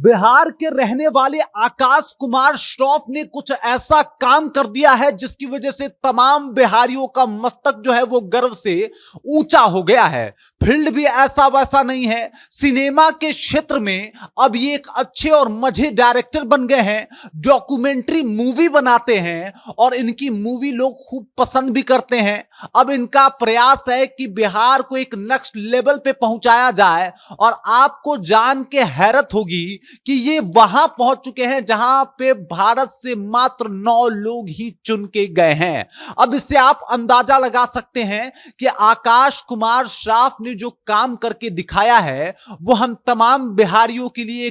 बिहार के रहने वाले आकाश कुमार श्रॉफ ने कुछ ऐसा काम कर दिया है जिसकी वजह से तमाम बिहारियों का मस्तक जो है वो गर्व से ऊंचा हो गया है। फील्ड भी ऐसा वैसा नहीं है, सिनेमा के क्षेत्र में अब ये एक अच्छे और मजे डायरेक्टर बन गए हैं। डॉक्यूमेंट्री मूवी बनाते हैं और इनकी मूवी लोग खूब पसंद भी करते हैं। अब इनका प्रयास है कि बिहार को एक नेक्स्ट लेवल पे पहुंचाया जाए और आपको जान के हैरत होगी कि ये वहां पहुंच चुके हैं जहां पे भारत से मात्र 9 लोग ही चुन के गए हैं। अब इससे आप अंदाजा लगा सकते हैं कि आकाश कुमार श्रॉफ ने जो काम करके दिखाया है वो हम तमाम बिहारियों के लिए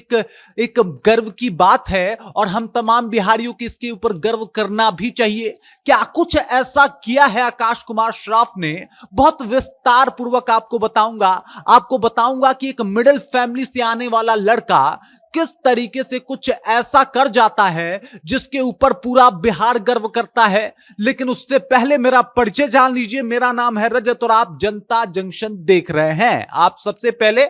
एक गर्व की बात है और हम तमाम बिहारियों के इसके ऊपर गर्व करना भी चाहिए। क्या कुछ ऐसा किया है आकाश कुमार श्रॉफ ने, बहुत विस्तार पूर्वक आपको बताऊंगा कि एक मिडिल फैमिली से आने वाला लड़का किस तरीके से कुछ ऐसा कर जाता है जिसके ऊपर पूरा बिहार गर्व करता है। लेकिन उससे पहले मेरा परिचय जान लीजिए। मेरा नाम है रजत और आप जनता जंक्शन देख रहे हैं। आप सबसे पहले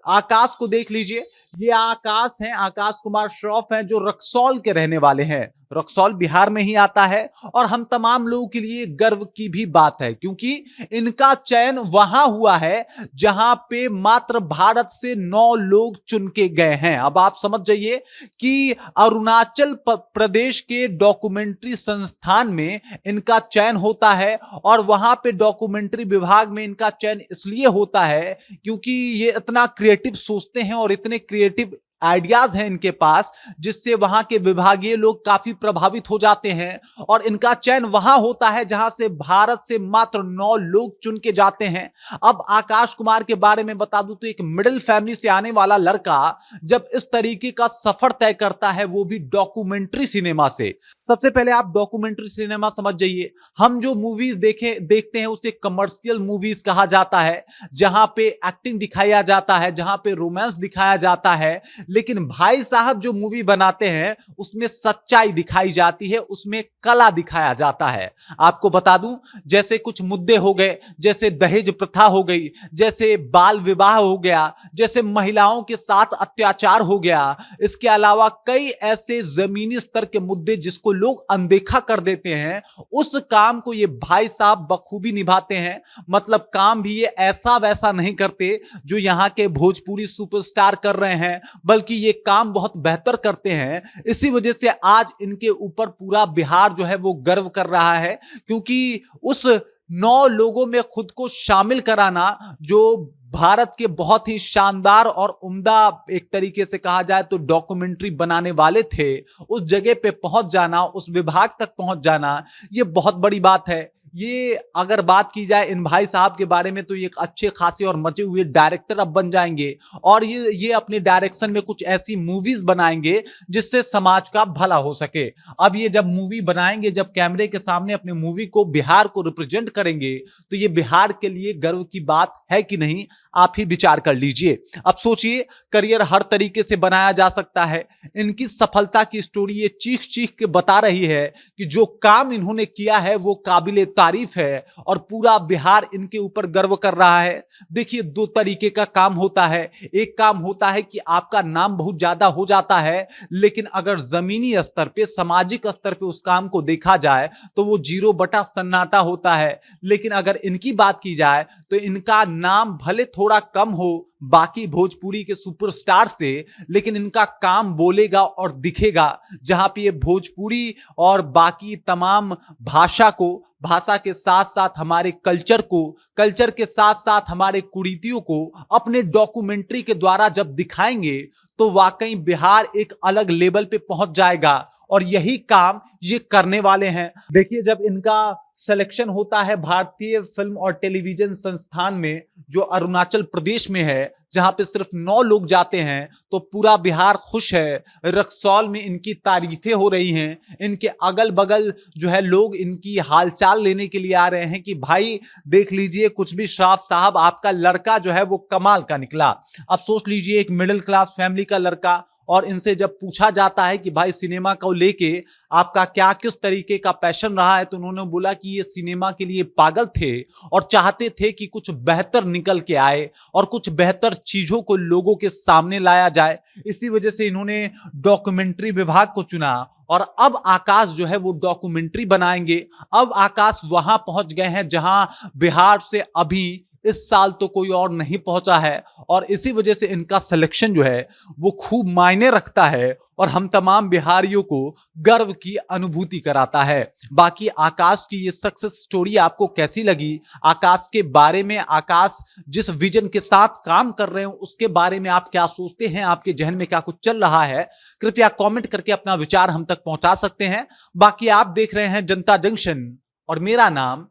आकाश को देख लीजिए। ये आकाश हैं, आकाश कुमार श्रॉफ हैं जो रक्सौल के रहने वाले हैं। रक्सौल बिहार में ही आता है और हम तमाम लोगों के लिए गर्व की भी बात है क्योंकि इनका चयन वहां हुआ है जहां पे मात्र भारत से 9 लोग चुन के गए हैं। अब आप समझ जाइए कि अरुणाचल प्रदेश के डॉक्यूमेंट्री संस्थान में इनका चयन होता है और वहां पे डॉक्यूमेंट्री विभाग में इनका चयन इसलिए होता है क्योंकि ये इतना क्रिएटिव सोचते हैं और इतने क्रिएटिव आइडियाज हैं इनके पास जिससे वहां के विभागीय लोग काफी प्रभावित हो जाते हैं और इनका चयन वहां होता है जहां से भारत से मात्र 9 लोग चुन के जाते हैं। अब आकाश कुमार के बारे में बता दूं तो एक मिडिल फैमिली से आने वाला लड़का जब इस तरीके का सफर तय करता है वो भी डॉक्यूमेंट्री सिनेमा से। सबसे पहले आप डॉक्यूमेंट्री सिनेमा समझ जाइए। हम जो मूवीज देखते हैं उसे कमर्शियल मूवीज कहा जाता है जहां पे एक्टिंग दिखाया जाता है, जहां पे रोमांस दिखाया जाता है। लेकिन भाई साहब जो मूवी बनाते हैं उसमें सच्चाई दिखाई जाती है, उसमें कला दिखाया जाता है। आपको बता दूं जैसे कुछ मुद्दे हो गए, जैसे दहेज प्रथा हो गई, जैसे बाल विवाह हो गया, जैसे महिलाओं के साथ अत्याचार हो गया। इसके अलावा कई ऐसे जमीनी स्तर के मुद्दे जिसको लोग अनदेखा कर देते हैं, उस काम को ये भाई साहब बखूबी निभाते हैं। मतलब काम भी ये ऐसा वैसा नहीं करते जो यहां के भोजपुरी सुपरस्टार कर रहे हैं, बल्कि ये काम बहुत बेहतर करते हैं। इसी वजह से आज इनके ऊपर पूरा बिहार जो है वो गर्व कर रहा है क्योंकि उस 9 लोगों में खुद को शामिल कराना जो भारत के बहुत ही शानदार और उम्दा एक तरीके से कहा जाए तो डॉक्यूमेंट्री बनाने वाले थे, उस जगह पे पहुंच जाना, उस विभाग तक पहुंच जाना, ये बहुत बड़ी बात है। ये अगर बात की जाए इन भाई साहब के बारे में तो ये एक अच्छे खासे और मचे हुए डायरेक्टर अब बन जाएंगे और ये अपने डायरेक्शन में कुछ ऐसी मूवीज बनाएंगे जिससे समाज का भला हो सके। अब ये जब मूवी बनाएंगे, जब कैमरे के सामने अपने मूवी को बिहार को रिप्रेजेंट करेंगे तो ये बिहार के लिए गर्व की बात है कि नहीं, आप ही विचार कर लीजिए। अब सोचिए, करियर हर तरीके से बनाया जा सकता है। इनकी सफलता की स्टोरी ये चीख चीख के बता रही है कि जो काम इन्होंने किया है वो काबिले तारीफ है और पूरा बिहार इनके ऊपर गर्व कर रहा है। देखिए, 2 तरीके का काम होता है। एक काम होता है कि आपका नाम बहुत ज्यादा हो जाता है, लेकिन अगर जमीनी स्तर पे, सामाजिक स्तर पे उस काम को देखा जाए तो वो 0 बटा सन्नाटा होता है। लेकिन अगर इनकी बात की जाए तो इनका नाम भले थोड़ा कम हो बाकी भोजपुरी के सुपरस्टार से, लेकिन इनका काम बोलेगा और दिखेगा। जहां पे ये भोजपुरी और बाकी तमाम भाषा के साथ साथ हमारे कल्चर के साथ साथ हमारे कुरीतियों को अपने डॉक्यूमेंट्री के द्वारा जब दिखाएंगे तो वाकई बिहार एक अलग लेवल पे पहुंच जाएगा और यही काम ये करने वाले हैं। देखिए, जब इनका सिलेक्शन होता है भारतीय फिल्म और टेलीविजन संस्थान में जो अरुणाचल प्रदेश में है, जहां पे सिर्फ 9 लोग जाते हैं, तो पूरा बिहार खुश है। रक्सौल में इनकी तारीफें हो रही हैं। इनके अगल बगल जो है लोग इनकी हालचाल लेने के लिए आ रहे हैं कि भाई देख लीजिए, कुछ भी श्रॉफ साहब, आपका लड़का जो है वो कमाल का निकला। अब सोच लीजिए, एक मिडिल क्लास फैमिली का लड़का और इनसे जब पूछा जाता है कि भाई सिनेमा को लेके आपका क्या किस तरीके का पैशन रहा है, तो उन्होंने बोला कि ये सिनेमा के लिए पागल थे और चाहते थे कि कुछ बेहतर निकल के आए और कुछ बेहतर चीजों को लोगों के सामने लाया जाए। इसी वजह से इन्होंने डॉक्यूमेंट्री विभाग को चुना और अब आकाश जो है वो डॉक्यूमेंट्री बनाएंगे। अब आकाश वहां पहुंच गए हैं जहां बिहार से अभी इस साल तो कोई और नहीं पहुंचा है और इसी वजह से इनका सिलेक्शन जो है वो खूब मायने रखता है और हम तमाम बिहारियों को गर्व की अनुभूति कराता है। बाकी आकाश की ये सक्सेस स्टोरी आपको कैसी लगी? आकाश के बारे में, आकाश जिस विजन के साथ काम कर रहे हैं उसके बारे में आप क्या सोचते हैं? आपके जहन में क्या कुछ चल रहा है? कृपया कमेंट करके अपना विचार हम तक पहुंचा सकते हैं। बाकी आप देख रहे हैं जनता जंक्शन और मेरा नाम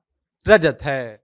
रजत है।